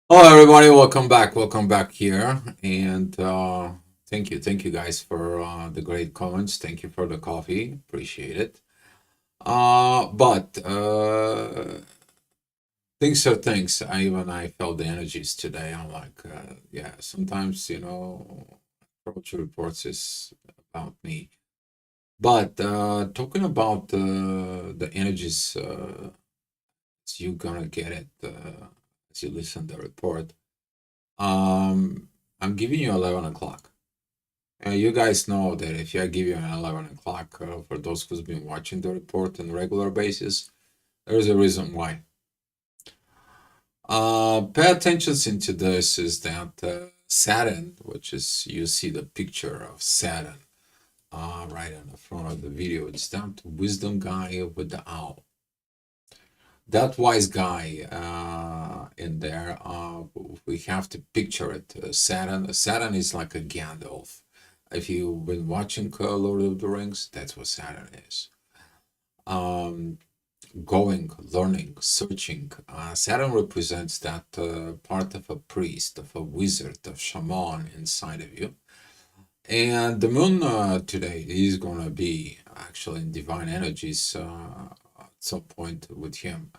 Hello, everybody. Welcome back here, and thank you guys for the great comments. Thank you for the coffee. Appreciate it. But things are things. I felt the energies today. I'm like, yeah. Sometimes approach reports is about me. But talking about the energies, you're gonna get it as you listen to the report. Um, I'm giving you 11 o'clock. You guys know that if I give you an 11 o'clock, for those who's been watching the report on a regular basis, there's a reason why. Pay attention into this is that Saturn, which is, you see the picture of Saturn right on the front of the video, it's that wisdom guy with the owl. That wise guy in there, we have to picture it. Saturn is like a Gandalf. If you've been watching Lord of the Rings, that's what Saturn is. Um, Going, learning, searching. Saturn represents that part of a priest, of a wizard, of shaman inside of you. And the moon today is going to be actually in divine energies at some point with him.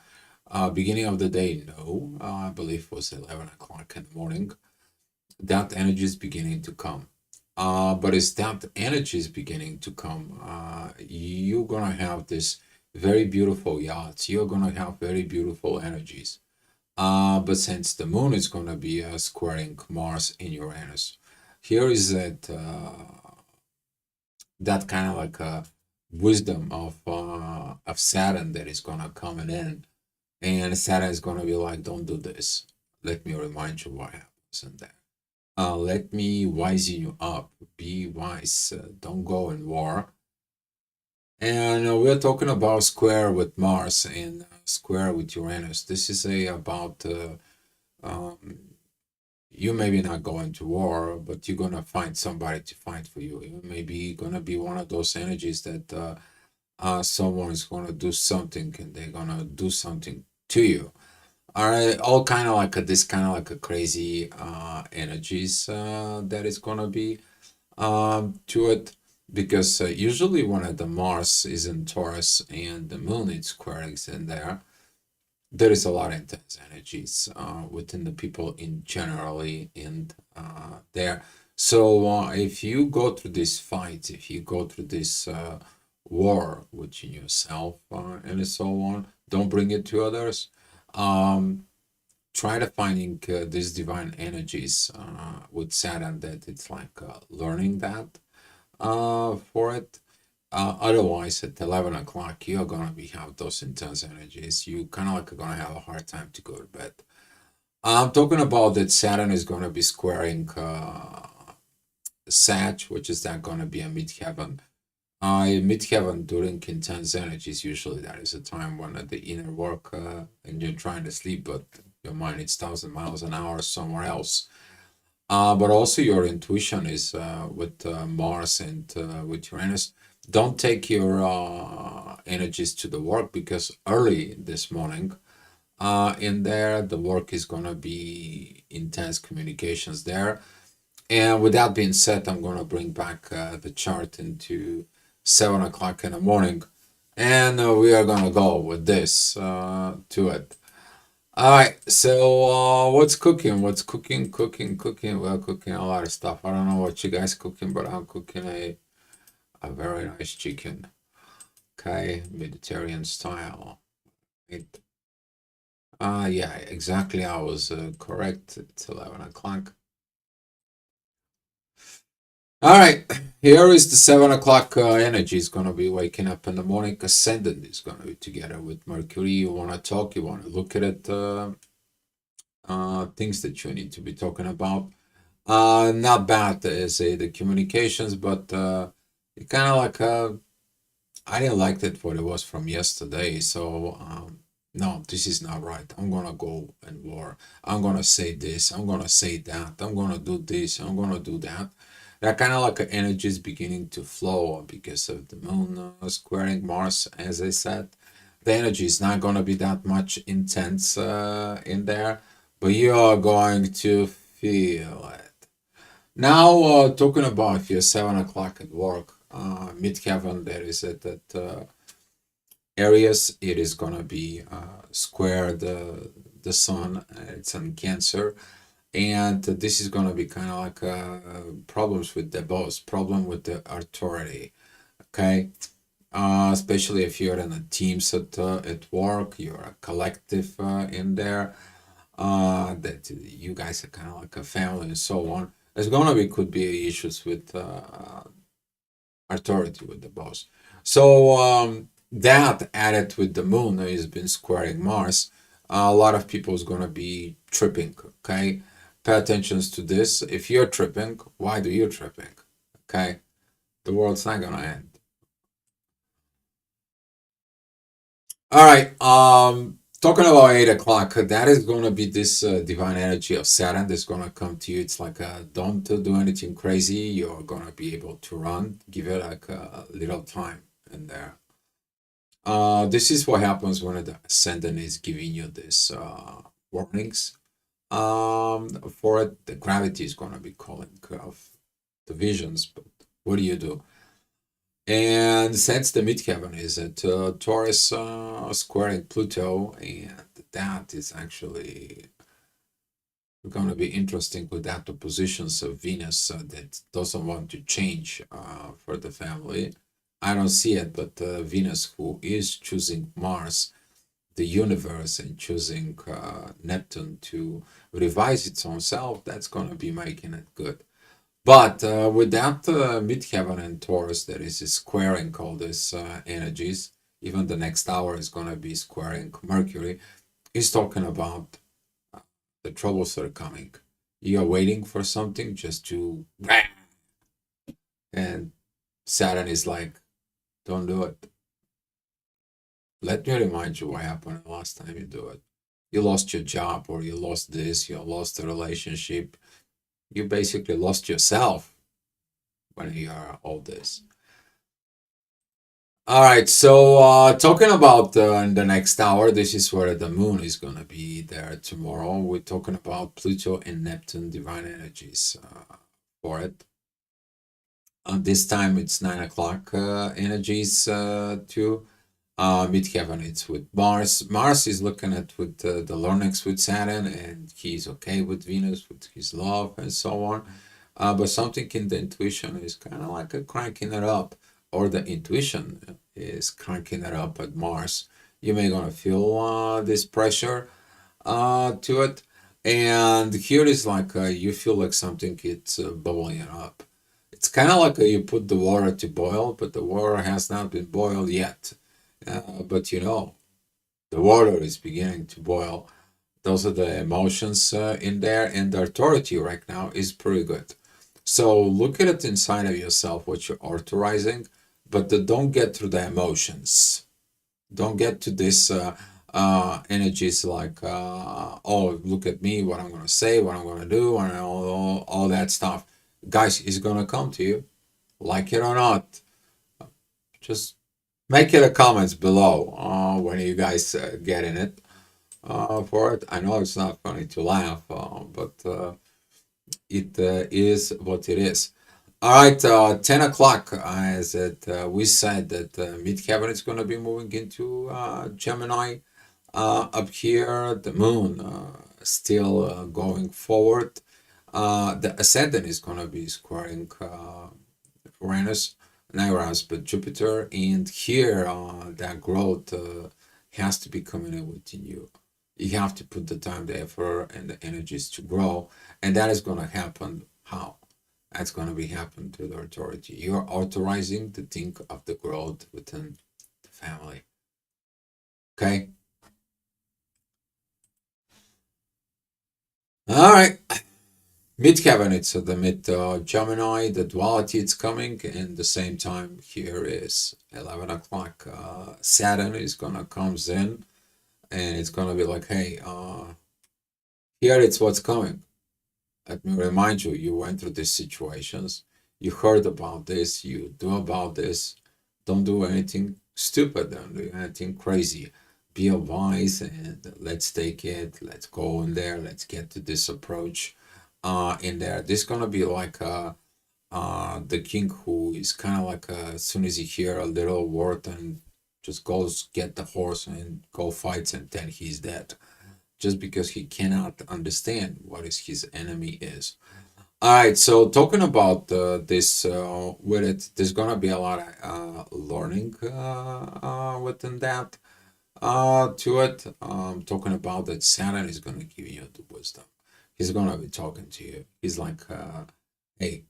Beginning of the day, no. I believe it was 11 o'clock in the morning. That energy is beginning to come. But as that energy is beginning to come, you're gonna have this very beautiful yachts. You're gonna have very beautiful energies. But since the moon is gonna be squaring Mars in Uranus, here is that kind of like a wisdom of Saturn that is gonna come in, and Saturn is gonna be like, don't do this. Let me remind you what happens in there. Let me wisen you up. Be wise. Don't go in war. And we're talking about square with Mars and square with Uranus. This is a about um, you maybe not going to war, but you're gonna find somebody to fight for you. You may be gonna be one of those energies that someone is gonna do something and they're gonna do something to you. All right, all kind of like this kind of like a crazy energies that is gonna be to it, because usually when the Mars is in Taurus and the Moon is squaring in there, there is a lot of intense energies within the people in generally in there. So if you go through this fight, if you go through this war within yourself and so on, don't bring it to others. Um, Try to finding these divine energies with Saturn, that it's like learning that for it. Otherwise, at 11 o'clock, you're gonna be have those intense energies. You kind of like are gonna have a hard time to go to bed. I'm talking about that Saturn is gonna be squaring Sag, which is that gonna be a midheaven. In midheaven during intense energies, usually that is a time when the inner work and you're trying to sleep, but your mind is 1,000 miles an hour somewhere else. But also your intuition is with Mars and with Uranus. Don't take your energies to the work, because early this morning in there, the work is going to be intense communications there. And with that being said, I'm going to bring back the chart into 7 o'clock in the morning. And we are going to go with this to it. All right, so what's cooking? What's cooking? Cooking. We're cooking a lot of stuff. I don't know what you guys cooking, but I'm cooking a very nice chicken. Okay, Mediterranean style. It, yeah, exactly. I was correct. It's 11 o'clock. All right, here is the 7 o'clock energy. Is gonna be waking up in the morning. Ascendant is gonna be together with Mercury. You wanna talk. You wanna look at it. Things that you need to be talking about. Not bad as the communications, but it kind of like I didn't like that what it was from yesterday. So no, this is not right. I'm gonna go and war. I'm gonna say this. I'm gonna say that. I'm gonna do this. I'm gonna do that. That kind of like energy is beginning to flow because of the moon squaring Mars, as I said. The energy is not gonna be that much intense in there, but you are going to feel it. Now, talking about your 7 o'clock at work, midheaven, there is at that areas. It is gonna be square the sun. It's in Cancer, and this is gonna be kind of like problems with the boss, problem with the authority. Okay, especially if you're in a teams at work, you're a collective in there. That you guys are kind of like a family and so on. There's gonna be could be issues with authority with the boss. So that added with the moon has been squaring Mars. A lot of people is gonna be tripping. Okay, pay attention to this. If you're tripping, why do you tripping? Okay, the world's not gonna end. All right. Talking about 8 o'clock, that is gonna be this divine energy of Saturn that's gonna come to you. It's like don't do anything crazy. You're gonna be able to run. Give it like a little time in there. This is what happens when the ascendant is giving you this warnings. For it, the gravity is gonna be calling of the visions. But what do you do? And since the midheaven is at Taurus squaring Pluto, and that is actually going to be interesting with that oppositions of Venus that doesn't want to change for the family. I don't see it, but Venus, who is choosing Mars, the universe, and choosing Neptune to revise its own self, that's going to be making it good. But with that midheaven and Taurus, there is a squaring all these energies. Even the next hour is going to be squaring Mercury. He's talking about the troubles that are coming. You are waiting for something just to, and Saturn is like, don't do it. Let me remind you what happened the last time you do it. You lost your job, or you lost this, you lost the relationship. You basically lost yourself when you are all this. All right, so talking about in the next hour, this is where the moon is going to be there tomorrow. We're talking about Pluto and Neptune divine energies for it. This time it's 9 o'clock energies too. Midheaven, it's with Mars. Mars is looking at with the learnings with Saturn, and he's okay with Venus, with his love and so on. But something in the intuition is kind of like a cranking it up, or the intuition is cranking it up at Mars. You may gonna feel this pressure to it, and here is like you feel like something it's bubbling up. It's kind of like you put the water to boil, but the water has not been boiled yet. But you know, the water is beginning to boil. Those are the emotions in there, and the authority right now is pretty good. So look at it inside of yourself, what you're authorizing, but don't get through the emotions. Don't get to this energies like, oh, look at me, what I'm going to say, what I'm going to do, and all that stuff. Guys, it's going to come to you, like it or not. Just make it a comments below when you guys get in it for it. I know it's not funny to laugh, but it is what it is. All right, 10 o'clock, as it, we said that midheaven is going to be moving into Gemini. Up here, the moon still going forward. The ascendant is going to be squaring Uranus, not Uranus, but Jupiter. And here, that growth has to be coming in within you. You have to put the time, the effort, and the energies to grow. And that is going to happen how? That's going to be happen to the authority. You're authorizing to think of the growth within the family. Okay? All right. Midheaven, it's the mid Gemini, the duality it's coming, and the same time here is 11 o'clock. Saturn is gonna comes in, and it's gonna be like, hey, here it's what's coming. Let me remind you, you went through these situations, you heard about this, you do about this. Don't do anything stupid, don't do anything crazy. be a wise and let's take it, let's go in there, let's get to this approach in there. This gonna be like the king who is kind of like as soon as he hear a little word and just goes get the horse and go fights and then he's dead just because he cannot understand what is his enemy is. All right, so talking about this with it, there's gonna be a lot of learning within that to it. Talking about that Saturn is gonna give you the wisdom. He's gonna be talking to you. He's like, hey,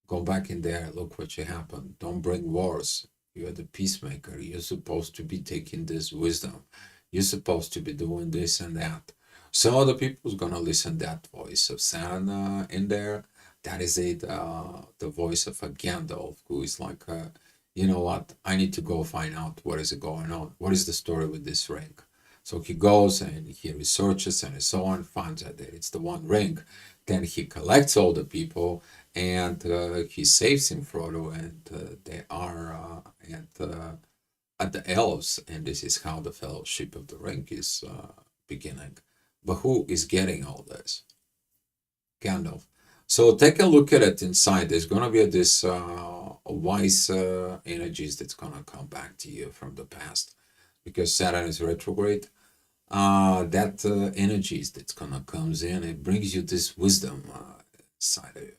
go back in there, look what you happened. Don't bring wars. You're the peacemaker. You're supposed to be taking this wisdom. You're supposed to be doing this and that. Some other people's gonna listen that voice of Saturn in there. That is it, the voice of a Gandalf, who is like, you know what? I need to go find out what is it going on. What is the story with this ring? So he goes and he researches and so on, finds out that it's the one ring. Then he collects all the people and he saves him, Frodo, and they are at the elves, and this is how the Fellowship of the Ring is beginning. But who is getting all this? Gandalf. So take a look at it inside. There's gonna be this wise energies that's gonna come back to you from the past, because Saturn is retrograde. That energies that's gonna comes in, it brings you this wisdom side of you.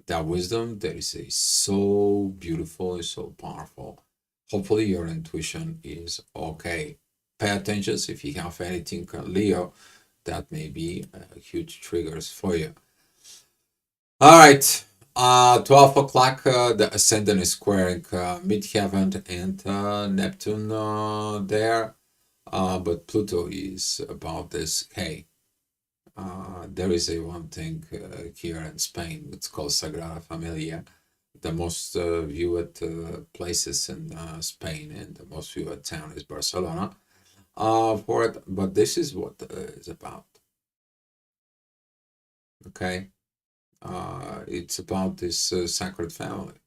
That wisdom that is so beautiful, is so powerful. Hopefully your intuition is okay. Pay attention if you have anything, Leo, that may be huge triggers for you. All right, 12 o'clock, the ascendant is squaring midheaven and Neptune there, but Pluto is about this. Hey, there is a one thing here in Spain. It's called Sagrada Familia, the most viewed places in Spain, and the most viewed town is Barcelona for it. But this is what it's about. Okay, it's about this sacred family,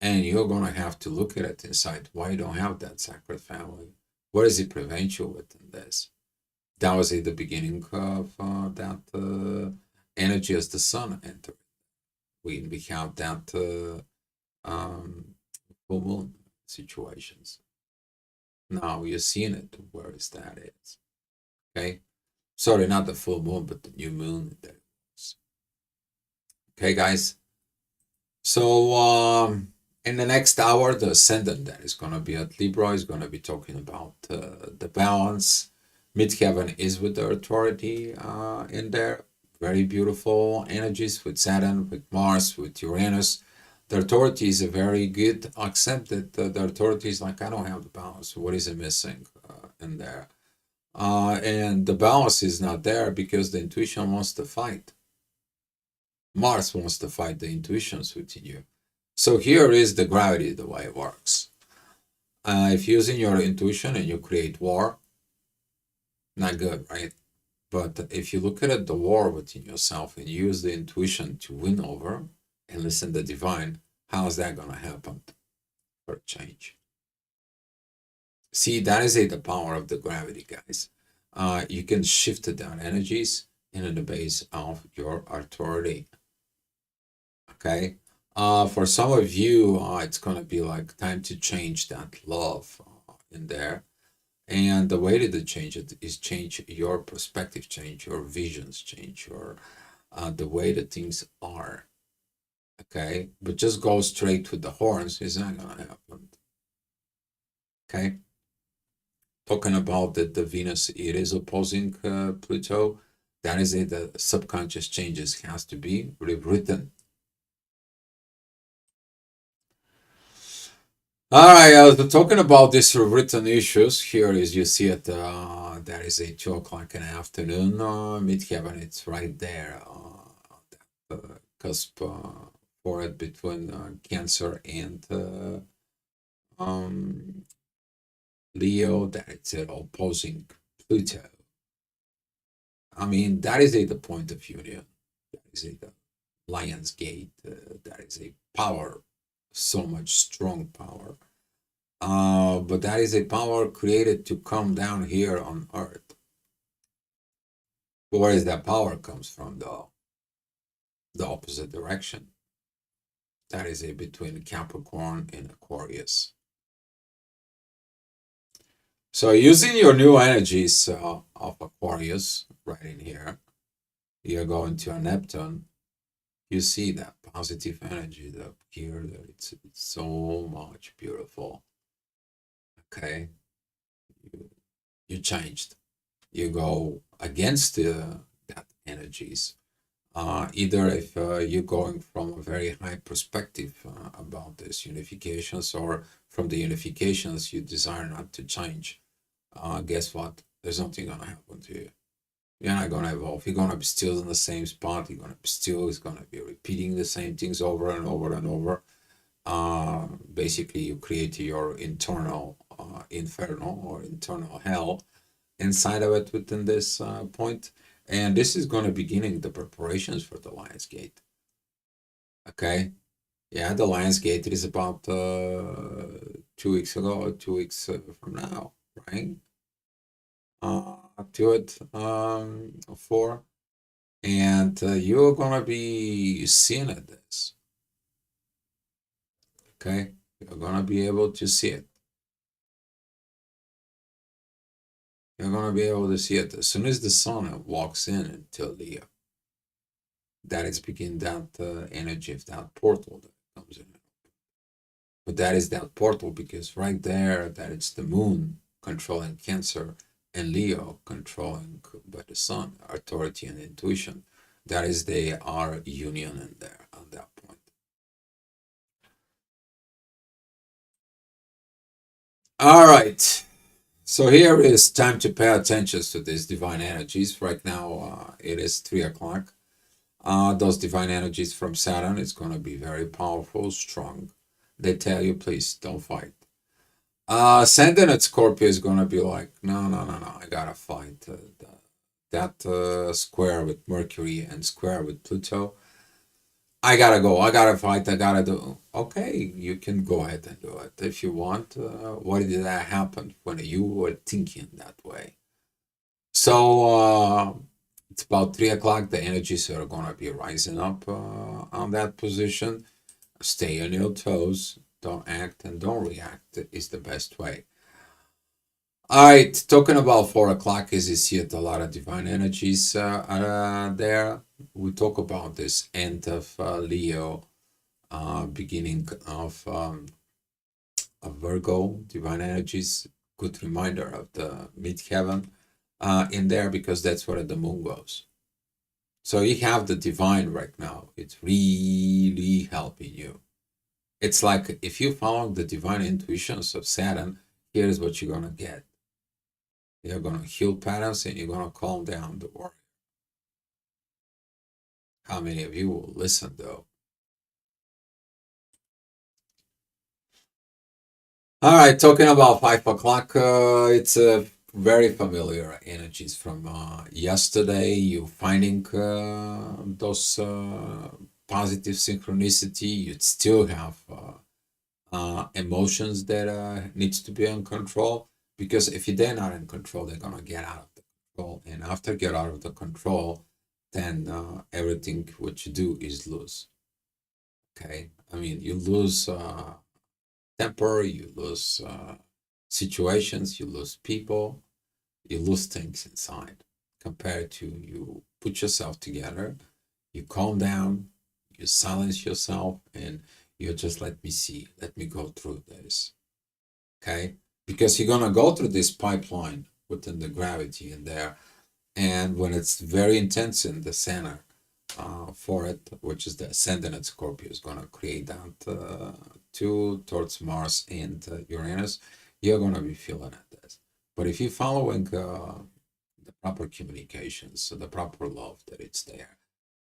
and you're gonna have to look at it inside. Why you don't have that sacred family? What does it prevent you within this? That was at the beginning of that energy as the sun entered. We have that full moon situations. Now you're seeing it. Where is that is? Okay. Sorry, not the full moon, but the new moon. That was. Okay, guys. So in the next hour, the ascendant that is going to be at Libra is going to be talking about the balance. Midheaven is with the authority in there. Very beautiful energies with Saturn, with Mars, with Uranus. The authority is a very good, except that the authority is like, I don't have the balance. What is it missing in there? And the balance is not there because the intuition wants to fight. Mars wants to fight the intuitions within you. So here is the gravity, the way it works. If using your intuition and you create war, not good, right? But if you look at it, the war within yourself and use the intuition to win over and listen to the divine, how is that going to happen for a change? See, that is the power of the gravity, guys. You can shift the down energies in the base of your authority. Okay. For some of you, it's going to be like time to change that love in there. And the way to change it is change your perspective, change your visions, change your the way that things are. Okay, but just go straight with the horns is not gonna happen. Okay, talking about that the Venus, it is opposing Pluto. That is it. The subconscious changes has to be rewritten. All right, I was talking about these written issues. Here is you see it. There is a 2 o'clock in the afternoon. Midheaven, it's right there. The cusp for it between Cancer and Leo. That it's opposing Pluto. I mean, that is the point of union. That is the Lion's Gate. That is a power, so much strong power. But that is a power created to come down here on Earth. Where is that power comes from, though? The opposite direction. That is a between Capricorn and Aquarius. So using your new energies of Aquarius right in here, you're going to a Neptune. You see that positive energy up here. That it's so much beautiful. Okay, you changed. You go against that energies. Either if you're going from a very high perspective about this unifications, or from the unifications you desire not to change, guess what? There's nothing gonna happen to you. You're not gonna evolve. You're gonna be still in the same spot. You're gonna be still. It's gonna be repeating the same things over and over and over. Basically, you create your internal inferno or internal hell inside of it within this point. And this is going to beginning the preparations for the Lionsgate. Okay. Yeah, the Lionsgate is about 2 weeks ago, 2 weeks from now, right? To it for. And you're going to be seeing it this. Okay. You're going to be able to see it. You're going to be able to see it as soon as the sun walks in into Leo. That is begin that energy of that portal that comes in. But that is that portal because right there, that it's the moon controlling Cancer and Leo controlling by the sun, authority and intuition. That is they are union in there at that point. All right. So here is time to pay attention to these divine energies. Right now, it is 3 o'clock. Those divine energies from Saturn is going to be very powerful, strong. They tell you, please don't fight. Ascendant at Scorpio is going to be like, no, no, no, no, I gotta fight. That square with Mercury and square with Pluto. I gotta go. I gotta fight. I gotta do. Okay, you can go ahead and do it if you want. Why did that happen when you were thinking that way? So it's about 3 o'clock. The energies are gonna be rising up on that position. Stay on your toes. Don't act and don't react is the best way. All right, talking about 4 o'clock, as you see it, a lot of divine energies there. We talk about this end of Leo, beginning of Virgo, divine energies. Good reminder of the midheaven in there because that's where the moon goes. So you have the divine right now. It's really helping you. It's like if you follow the divine intuitions of Saturn, here's what you're gonna get. You're gonna heal patterns and you're gonna calm down the world. How many of you will listen though? All right, talking about 5 o'clock, it's a very familiar energies from yesterday. You finding those positive synchronicity. You still have emotions that needs to be in control because if they're not in control, they're gonna get out of the control, and after get out of the control, then everything what you do is lose. Okay, I mean you lose temper, you lose situations, you lose people, you lose things inside. Compared to you put yourself together, you calm down, you silence yourself, and you just let me see, let me go through this. Okay, because you're gonna go through this pipeline within the gravity in there, and when it's very intense in the center for it, which is the ascendant at Scorpio, is gonna create that two towards Mars and Uranus, you're gonna be feeling it. This, but if you're following the proper communications, so the proper love that it's there.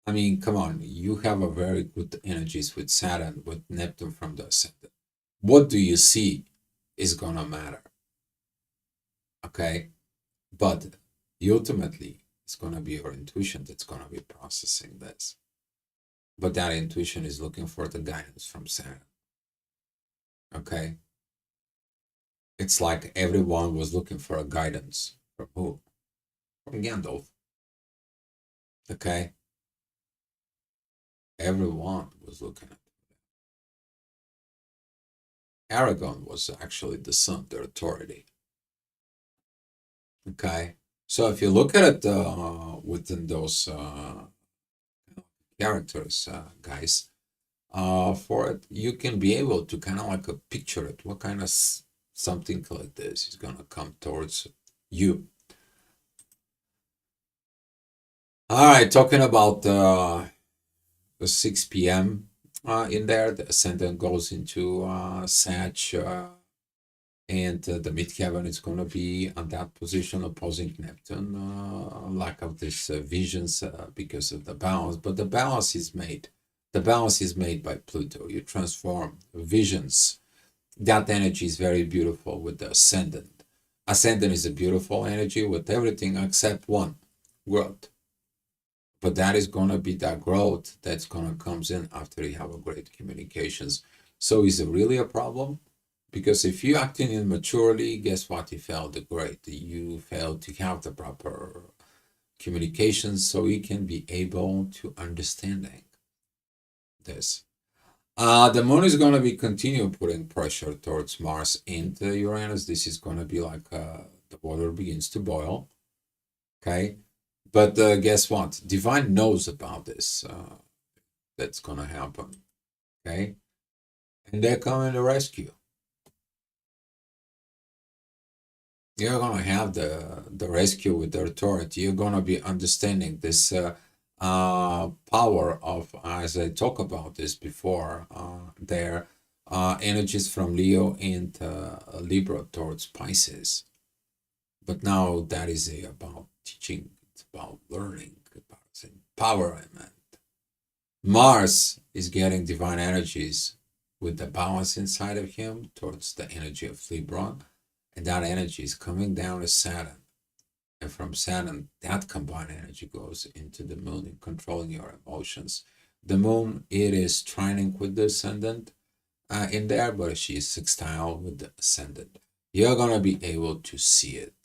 I mean, come on, you have a very good energies with Saturn, with Neptune from the ascendant. What do you see is gonna matter, okay? But ultimately, it's gonna be your intuition that's gonna be processing this. But that intuition is looking for the guidance from Saturn, okay? It's like everyone was looking for a guidance from who? From Gandalf. Okay, everyone was looking at. Aragorn was actually the son, the authority. Okay, so if you look at it within those characters, guys, for it, you can be able to kind of like picture it. What kind of something like this is gonna come towards you? All right, talking about the 6 p.m. In there, the ascendant goes into Sag, and the midheaven is going to be on that position opposing Neptune. Lack of this visions because of the balance, but the balance is made. The balance is made by Pluto. You transform visions. That energy is very beautiful with the ascendant. Ascendant is a beautiful energy with everything except one, growth. But that is going to be that growth that's going to comes in after you have a great communications. So is it really a problem? Because if you acting immaturely, guess what? You failed the grade. You failed to have the proper communications, so you can be able to understanding this. The moon is going to be continue putting pressure towards Mars and Uranus. This is going to be like the water begins to boil. Okay, but guess what? Divine knows about this. That's going to happen. Okay, and they're coming to rescue. You're gonna have the rescue with the authority. You're gonna be understanding this power of, as I talked about this before, their energies from Leo and Libra towards Pisces. But now that is about teaching. It's about learning, about empowerment. Mars is getting divine energies with the balance inside of him towards the energy of Libra, and that energy is coming down to Saturn. And from Saturn, that combined energy goes into the moon and controlling your emotions. The moon, it is trining with the ascendant in there, but she is sextile with the ascendant. You're going to be able to see it,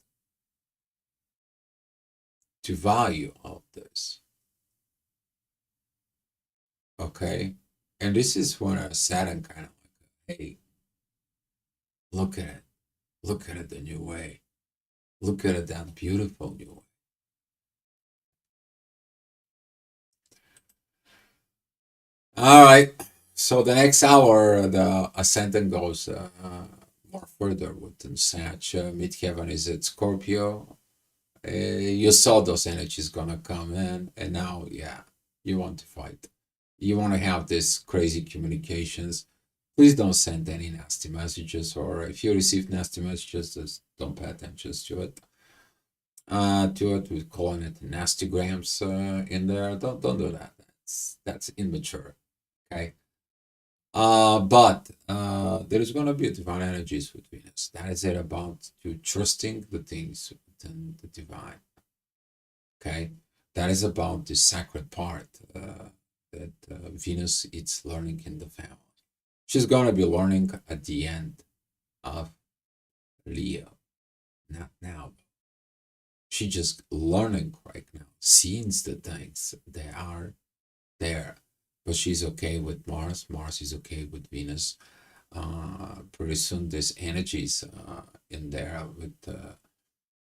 to value all this. Okay? And this is when a Saturn kind of like, hey, look at it. Look at it the new way. Look at it that beautiful new way. All right. So the next hour, the ascendant goes more further within Sag. Midheaven is at Scorpio. You saw those energies gonna come in, and now, yeah, you want to fight. You want to have this crazy communications. Please don't send any nasty messages, or if you receive nasty messages, just don't pay attention to it. We're calling it nastygrams in there. Don't do that. That's immature. Okay. But there is going to be divine energies with Venus. That is it about to trusting the things within the divine. Okay, that is about the sacred part that Venus is learning in the family. She's going to be learning at the end of Leo, not now. She's just learning right now, seeing the things they are there. But she's okay with Mars. Mars is okay with Venus. Pretty soon, there's energies in there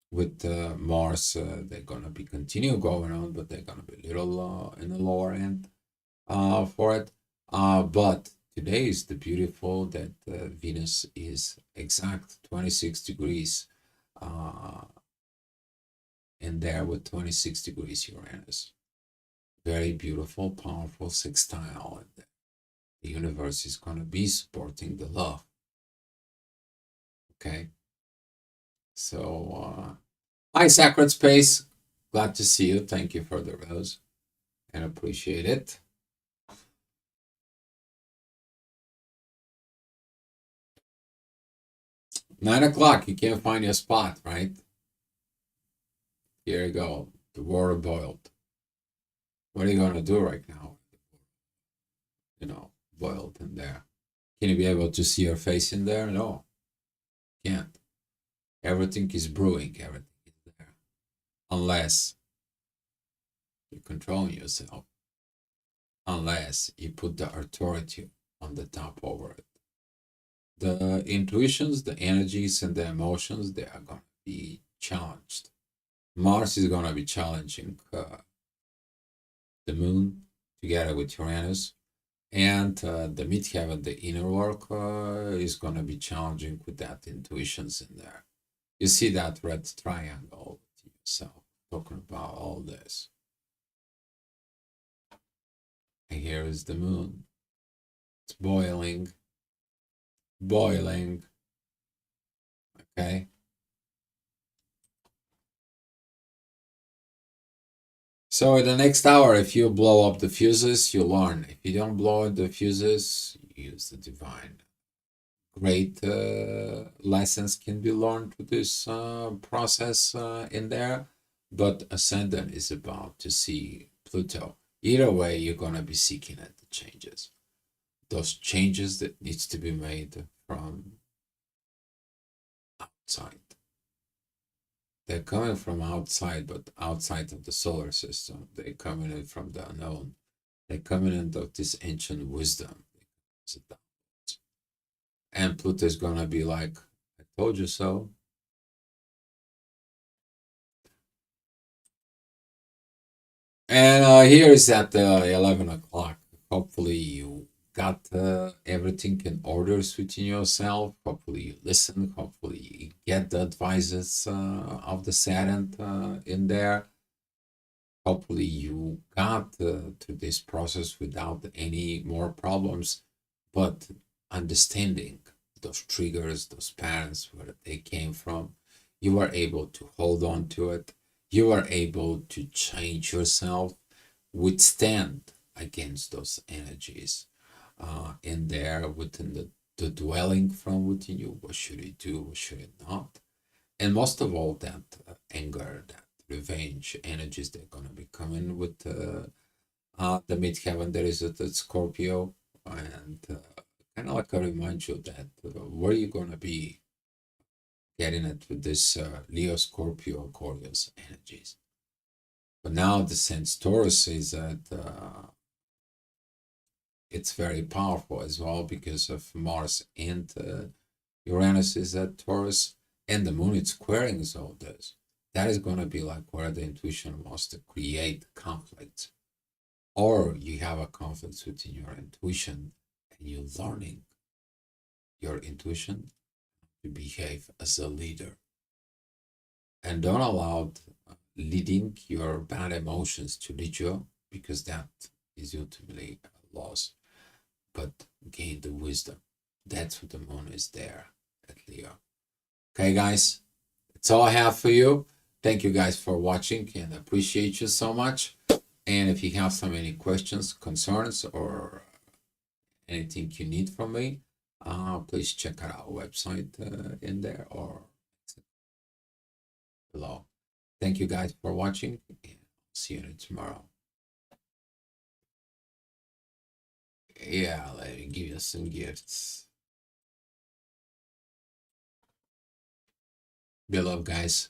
with Mars. They're gonna be continue going on, but they're gonna be a little in the lower end for it. But today is the beautiful that Venus is exact 26 degrees in there with 26 degrees Uranus. Very beautiful, powerful sextile. The universe is going to be supporting the love. Okay. So, hi, Sacred Space. Glad to see you. Thank you for the rose and appreciate it. $9 you can't find your spot, right? Here you go. The water boiled. What are you going to do right now? You know, boiled in there. Can you be able to see your face in there? No, can't. Everything is brewing, everything is there. Unless you control yourself, unless you put the authority on the top over it. The intuitions, the energies, and the emotions, they are going to be challenged. Mars is going to be challenging the moon together with Uranus. And the midheaven, the inner work, is going to be challenging with that intuitions in there. You see that red triangle with yourself talking about all this. And here is the moon. It's boiling, boiling. Okay. So in the next hour, if you blow up the fuses, you learn. If you don't blow up the fuses, you use the divine. Great lessons can be learned with this process in there, but ascendant is about to see Pluto. Either way, you're gonna be seeking at the changes. Those changes that needs to be made from outside. They're coming from outside, but outside of the solar system. They're coming in from the unknown. They're coming into this ancient wisdom. And Pluto is gonna be like, I told you so. And here is at 11 o'clock. Hopefully you got everything in order within yourself. Hopefully you listen. Hopefully you get the advices of the Saturn in there. Hopefully you got through this process without any more problems, but understanding those triggers, those patterns, where they came from, you are able to hold on to it. You are able to change yourself, withstand against those energies in there within the dwelling from within you. What should you do? What should you not? And most of all, that anger, that revenge energies, they're gonna be coming with the midheaven. There is a Scorpio, and kind of like I remind you that where you gonna be getting it with this Leo, Scorpio, Aquarius energies. But now the sense Taurus is that it's very powerful as well because of Mars and Uranus is at Taurus, and the moon is squaring all this. That is going to be like where the intuition wants to create conflict, or you have a conflict within your intuition and you're learning your intuition to behave as a leader, and don't allow leading your bad emotions to lead you, because that is ultimately a loss, but gain the wisdom. That's what the moon is there at Leo. Okay, guys, that's all I have for you. Thank you guys for watching and appreciate you so much. And if you have some any questions, concerns, or anything you need from me, please check out our website in there or below. Thank you guys for watching, and see you tomorrow. Yeah, let me give you some gifts. Be love, guys.